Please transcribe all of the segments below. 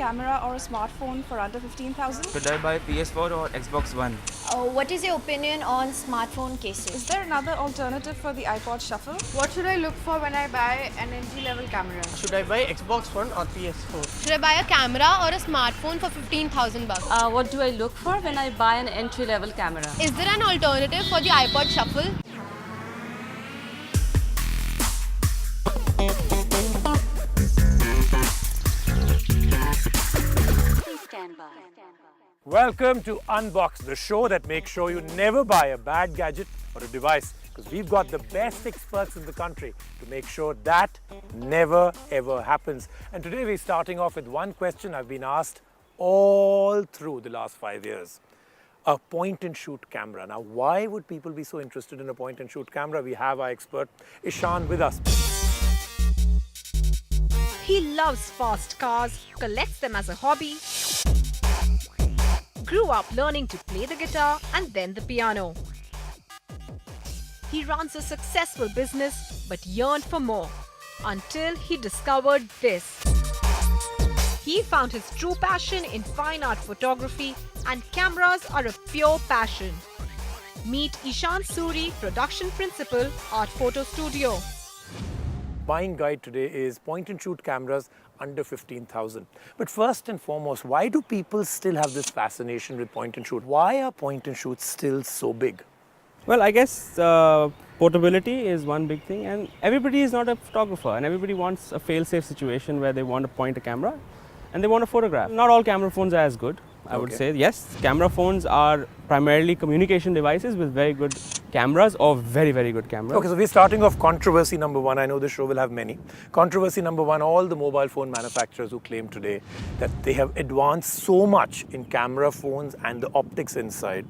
camera or a smartphone for under 15,000? Should I buy PS4 or Xbox One? What is your opinion on smartphone cases? Is there another alternative for the iPod Shuffle? What should I look for when I buy an entry-level camera? Should I buy Xbox One or PS4? Should I buy a camera or a smartphone for 15,000 bucks? What do I look for when I buy an entry-level camera? Is there an alternative for the iPod Shuffle? Welcome to Unbox, the show that makes sure you never buy a bad gadget or a device, because we've got the best experts in the country to make sure that never ever happens. And today we're starting off with one question I've been asked all through the last 5 years. A point and shoot camera. Now, why would people be so interested in a point and shoot camera? We have our expert Ishan with us. He loves fast cars, collects them as a hobby, grew up learning to play the guitar and then the piano. He runs a successful business but yearned for more until he discovered this. He found his true passion in fine art photography, and cameras are a pure passion. Meet Ishan Suri, production principal, Art Photo Studio. Buying guide today is point and shoot cameras under 15,000. But first and foremost, why do people still have this fascination with point and shoot? Why are point and shoots still so big? Well, I guess portability is one big thing, and everybody is not a photographer, and everybody wants a fail-safe situation where they want to point a camera and they want to photograph. Not all camera phones are as good, I would say. Yes, camera phones are primarily communication devices with very good cameras or very, very good cameras. Okay, so we're starting off controversy number one. I know this show will have many. Controversy number one, all the mobile phone manufacturers who claim today that they have advanced so much in camera phones and the optics inside,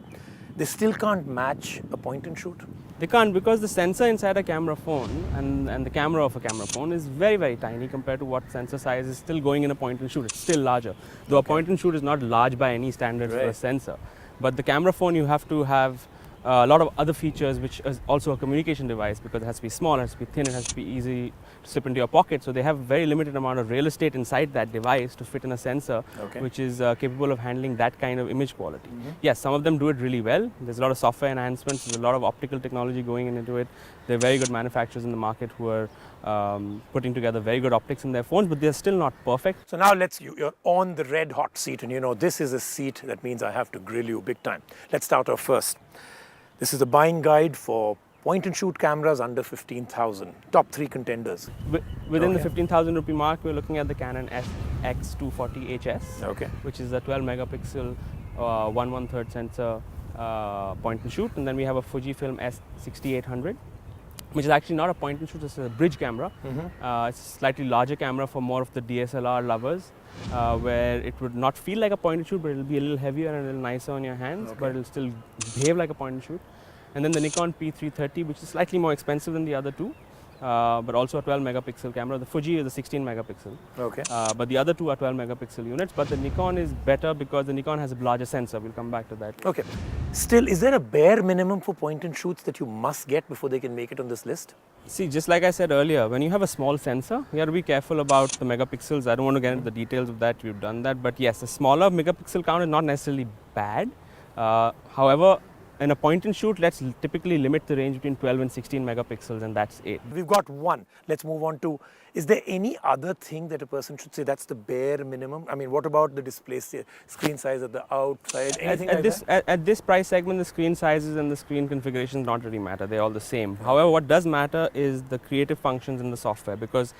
they still can't match a point and shoot. They can't, because the sensor inside a camera phone and the camera of a camera phone is very, very tiny compared to what sensor size is still going in a point and shoot. It's still larger. Though a point and shoot is not large by any standards for a sensor. But the camera phone, you have to have a lot of other features, which is also a communication device, because it has to be small, it has to be thin, it has to be easy to slip into your pocket. So they have a very limited amount of real estate inside that device to fit in a sensor, which is capable of handling that kind of image quality. Yes, some of them do it really well. There's a lot of software enhancements, there's a lot of optical technology going into it. There are very good manufacturers in the market who are putting together very good optics in their phones, but they're still not perfect. So now you're on the red hot seat, and you know this is a seat that means I have to grill you big time. Let's start off first. This is a buying guide for point and shoot cameras under 15,000. Top 3 contenders. Within the 15,000 rupee mark, we're looking at the Canon X240HS, which is a 12 megapixel 1/3 sensor point and shoot. And then we have a Fujifilm S6800, which is actually not a point and shoot, it's a bridge camera. It's a slightly larger camera for more of the DSLR lovers, where it would not feel like a point and shoot, but it'll be a little heavier and a little nicer on your hands, but it'll still behave like a point and shoot. And then the Nikon P330, which is slightly more expensive than the other two, but also a 12 megapixel camera. The Fuji is a 16 megapixel. But the other two are 12 megapixel units. But the Nikon is better because the Nikon has a larger sensor. We'll come back to that. Okay. Still, is there a bare minimum for point and shoots that you must get before they can make it on this list? See, just like I said earlier, when you have a small sensor, you have to be careful about the megapixels. I don't want to get into the details of that. We've done that. But yes, a smaller megapixel count is not necessarily bad. However, in a point and shoot, let's typically limit the range between 12 and 16 megapixels, and that's it. We've got one. Let's move on to, is there any other thing that a person should say that's the bare minimum? I mean, what about the display screen size at the outside? Anything at this price segment, the screen sizes and the screen configurations don't really matter. They're all the same. However, what does matter is the creative functions in the software, because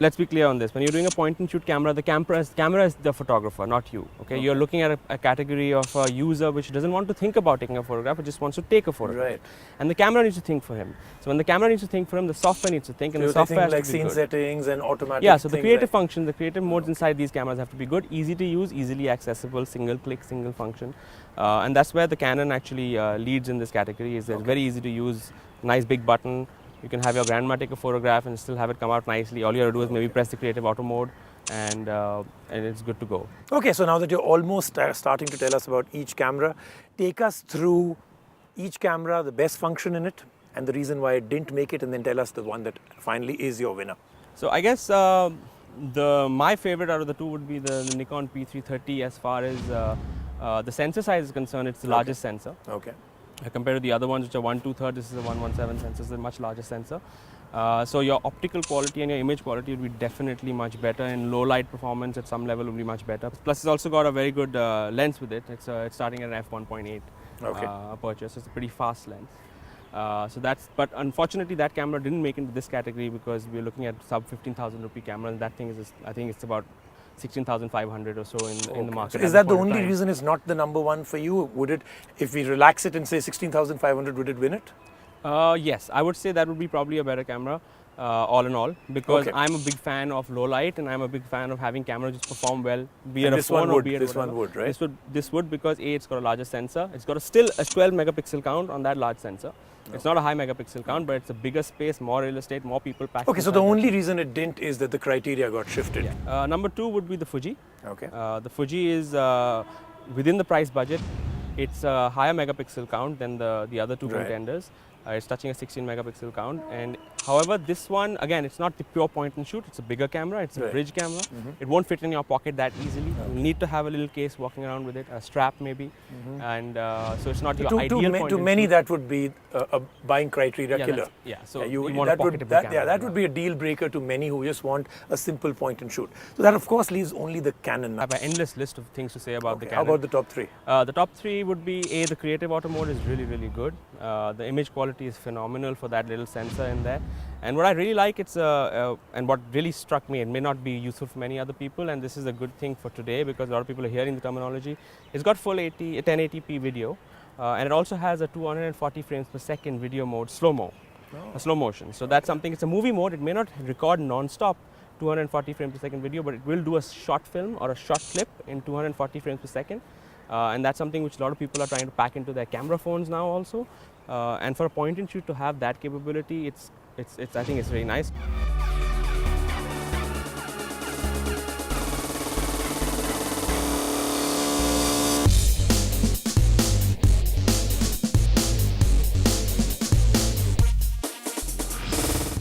let's be clear on this. When you're doing a point and shoot camera, the camera is the photographer, not you. You're looking at a category of a user which doesn't want to think about taking a photograph, it just wants to take a photograph. And the camera needs to think for him. So when the camera needs to think for him, the software needs to think, and the software has like to be scene good. settings and automatic. Yeah, so the creative function, the creative modes inside these cameras have to be good, easy to use, easily accessible, single click, single function. And that's where the Canon actually leads in this category. Is it's very easy to use, nice big button. You can have your grandma take a photograph and still have it come out nicely. All you have to do is maybe press the creative auto mode, and it's good to go. Okay, so now that you're almost starting to tell us about each camera, take us through each camera, the best function in it, and the reason why it didn't make it, and then tell us the one that finally is your winner. So I guess My favorite out of the two would be the Nikon P330. As far as the sensor size is concerned, it's the largest sensor. Okay. Compared to the other ones, which are 1/2/3, this is a 1/17 sensor, it's a much larger sensor. So your optical quality and your image quality would be definitely much better, and low light performance at some level would be much better. Plus, it's also got a very good lens with it. It's starting at an f1.8 aperture, so it's a pretty fast lens. But unfortunately, that camera didn't make into this category because we're looking at sub 15,000 rupee camera, and that thing is, I think it's about 16,500 or so in the market. So is that the only reason it's not the number one for you? Would it, if we relax it and say 16,500, would it win it? Yes, I would say that would be probably a better camera, all in all, because I'm a big fan of low light, and I'm a big fan of having cameras just perform well, be it a phone or be it this one would, right? This would because it's got a larger sensor. It's got still a 12 megapixel count on that large sensor. It's not a high megapixel count, but it's a bigger space, more real estate, more people packed. Okay, so the only reason it didn't is that the criteria got shifted. Yeah. Number two would be the Fuji. Okay. The Fuji is within the price budget. It's a higher megapixel count than the other two contenders. It's touching a 16 megapixel count, and however this one, again, it's not the pure point and shoot, it's a bigger camera, it's a bridge camera. It won't fit in your pocket that easily. You need to have a little case walking around with it, a strap maybe, and so it's not your ideal point and shoot. To many that would be a buying criteria killer. So you want a pocketable camera. That would be a deal breaker to many who just want a simple point and shoot. So that of course leaves only the Canon. I have an endless list of things to say about the Canon. How about the top three? The top three would be the creative auto mode is really, really good. The image quality is phenomenal for that little sensor in there. And what I really like, and what really struck me, it may not be useful for many other people, and this is a good thing for today because a lot of people are hearing the terminology. It's got full 1080p video, and it also has a 240 frames per second video mode, slow-mo, a slow motion. So that's something, it's a movie mode. It may not record non-stop 240 frames per second video, but it will do a short film or a short clip in 240 frames per second. And that's something which a lot of people are trying to pack into their camera phones now also. And for a point and shoot to have that capability, I think it's very nice.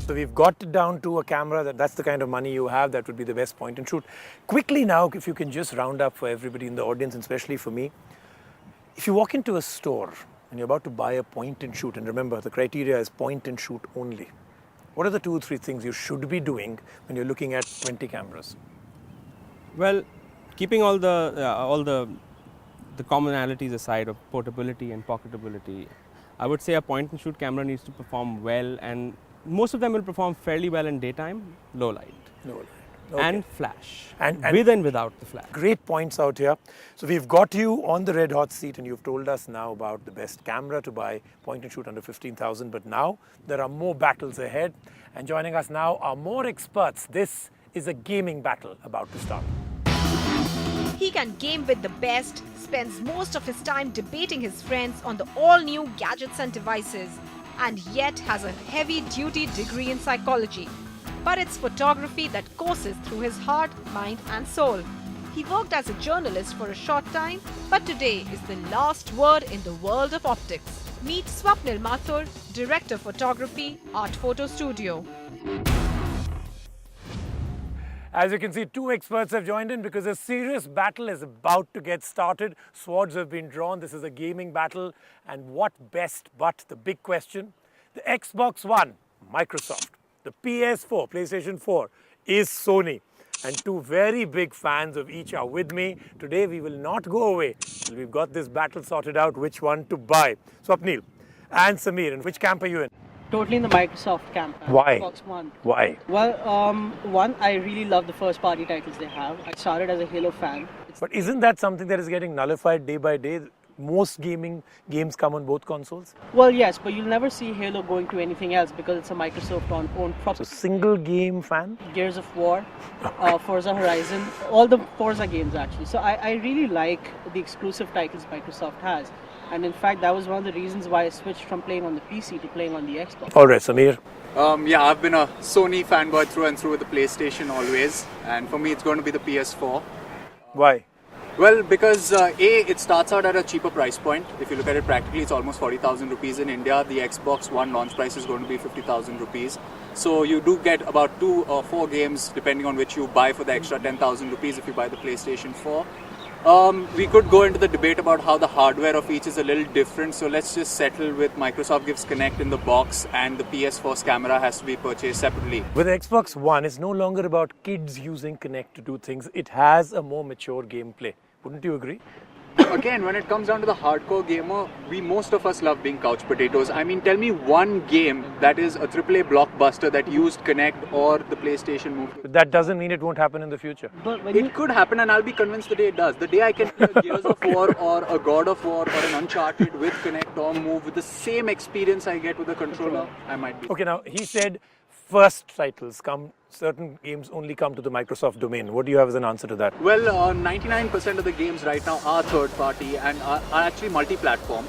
So we've got it down to a camera that's the kind of money you have, that would be the best point and shoot. Quickly now, if you can just round up for everybody in the audience, and especially for me, if you walk into a store and you're about to buy a point and shoot, and remember the criteria is point and shoot only, what are the 2 or 3 things you should be doing when you're looking at 20 cameras? Well, keeping all the commonalities aside of portability and pocketability, I would say a point and shoot camera needs to perform well, and most of them will perform fairly well in daytime, low light. Okay. And flash, and with and without the flash. Great points out here. So we've got you on the red hot seat, and you've told us now about the best camera to buy, point and shoot under 15,000. But now there are more battles ahead, and joining us now are more experts. This is a gaming battle about to start. He can game with the best, spends most of his time debating his friends on the all-new gadgets and devices, and yet has a heavy-duty degree in psychology. But it's photography that courses through his heart, mind and soul. He worked as a journalist for a short time, but today is the last word in the world of optics. Meet Swapnil Mathur, Director Photography, Art Photo Studio. As you can see, 2 experts have joined in because a serious battle is about to get started. Swords have been drawn. This is a gaming battle. And what best but the big question? The Xbox One, Microsoft. The PS4, PlayStation 4, is Sony. And 2 very big fans of each are with me. Today we will not go away till we've got this battle sorted out, which one to buy. Swapnil and Samir, in which camp are you in? Totally in the Microsoft camp. Why? Xbox One. Why? Well, one, I really love the first party titles they have. I started as a Halo fan. But isn't that something that is getting nullified day by day? Most gaming games come on both consoles? Well, yes, but you'll never see Halo going to anything else because it's a Microsoft-owned property. So, single game fan? Gears of War, Forza Horizon, all the Forza games actually. So I really like the exclusive titles Microsoft has. And in fact, that was one of the reasons why I switched from playing on the PC to playing on the Xbox. All right, Samir. Yeah, I've been a Sony fanboy through and through with the PlayStation always. And for me, it's going to be the PS4. Why? Well, because it starts out at a cheaper price point. If you look at it practically, it's almost 40,000 rupees in India. The Xbox One launch price is going to be 50,000 rupees. So you do get about 2 or 4 games depending on which you buy for the extra 10,000 rupees if you buy the PlayStation 4. We could go into the debate about how the hardware of each is a little different, so let's just settle with Microsoft gives Kinect in the box and the PS4's camera has to be purchased separately. With Xbox One, it's no longer about kids using Kinect to do things. It has a more mature gameplay. Wouldn't you agree? Again, when it comes down to the hardcore gamer, most of us love being couch potatoes. I mean, tell me one game that is a AAA blockbuster that used Kinect or the PlayStation Move. But that doesn't mean it won't happen in the future. But It could happen, and I'll be convinced the day it does. The day I can play a Gears of War or a God of War or an Uncharted with Kinect or Move with the same experience I get with a controller, I might be. Okay, now he said first titles come, certain games only come to the Microsoft domain. What do you have as an answer to that? Well, 99% of the games right now are third party and are actually multi-platform.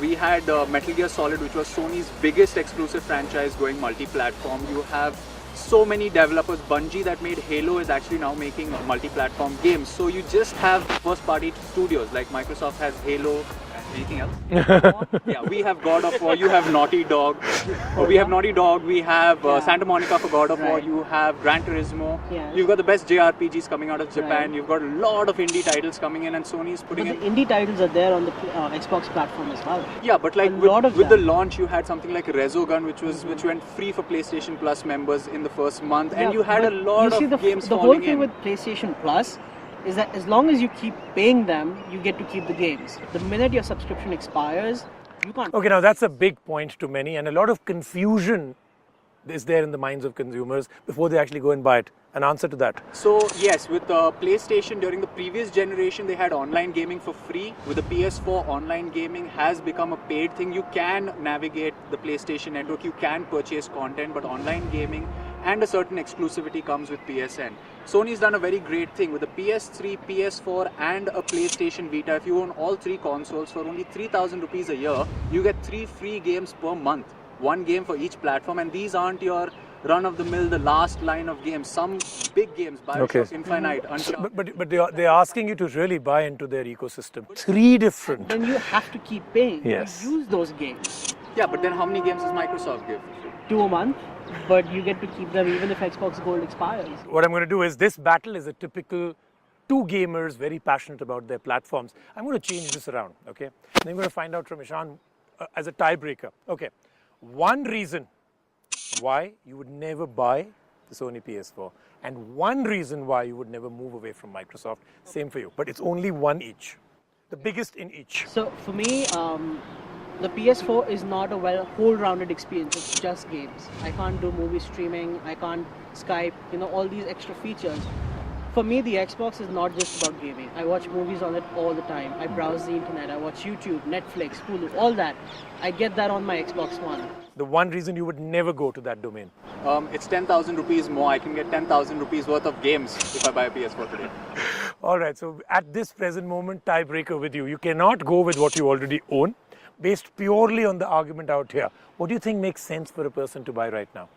We had Metal Gear Solid, which was Sony's biggest exclusive franchise, going multi-platform. You have so many developers. Bungie that made Halo is actually now making multi-platform games. So you just have first-party studios like Microsoft has Halo. Anything else? Yeah, we have God of War, you have Naughty Dog. We have Naughty Dog, we have Santa Monica for God of War, you have Gran Turismo. You've got the best JRPGs coming out of Japan. You've got a lot of indie titles coming in, and Sony's putting in. The indie titles are there on the Xbox platform as well. Yeah, but like with the launch, you had something like Resogun, which went free for PlayStation Plus members in the first month, and you had a lot of games the whole thing with PlayStation Plus is that as long as you keep paying them, you get to keep the games. The minute your subscription expires, you can't. Okay, now that's a big point to many, and a lot of confusion is there in the minds of consumers before they actually go and buy it. An answer to that? So yes, with PlayStation during the previous generation, they had online gaming for free. With the PS4, online gaming has become a paid thing. You can navigate the PlayStation network, you can purchase content, but online gaming and a certain exclusivity comes with PSN. Sony's done a very great thing with the PS3, PS4 and a PlayStation Vita. If you own all 3 consoles for only 3,000 rupees a year, you get 3 free games per month. 1 game for each platform, and these aren't your run-of-the-mill, the last line of games. Some big games, Bioshock Infinite, Uncharted. But they're asking you to really buy into their ecosystem. 3 different. Then you have to keep paying to use those games. Yeah, but then how many games does Microsoft give? 2 a month, but you get to keep them even if Xbox Gold expires. What I'm going to do is, this battle is a typical 2 gamers very passionate about their platforms. I'm going to change this around, okay? And I'm going to find out from Ishan as a tiebreaker. Okay, one reason why you would never buy the Sony PS4 and one reason why you would never move away from Microsoft. Same for you, but it's only one each. The biggest in each. So for me, the PS4 is not a whole-rounded experience. It's just games. I can't do movie streaming. I can't Skype. All these extra features. For me, the Xbox is not just about gaming. I watch movies on it all the time. I browse the internet. I watch YouTube, Netflix, Hulu, all that. I get that on my Xbox One. The one reason you would never go to that domain? It's 10,000 rupees more. I can get 10,000 rupees worth of games if I buy a PS4 today. All right, so at this present moment, tiebreaker with you. You cannot go with what you already own, based purely on the argument out here. What do you think makes sense for a person to buy right now?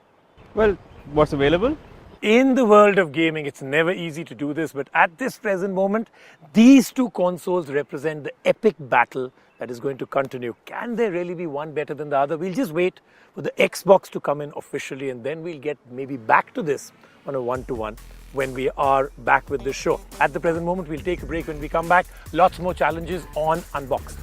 Well, what's available? In the world of gaming, it's never easy to do this, but at this present moment, these 2 consoles represent the epic battle that is going to continue. Can there really be one better than the other? We'll just wait for the Xbox to come in officially, and then we'll get maybe back to this on a one-to-one when we are back with the show. At the present moment, we'll take a break. When we come back, lots more challenges on Unboxed.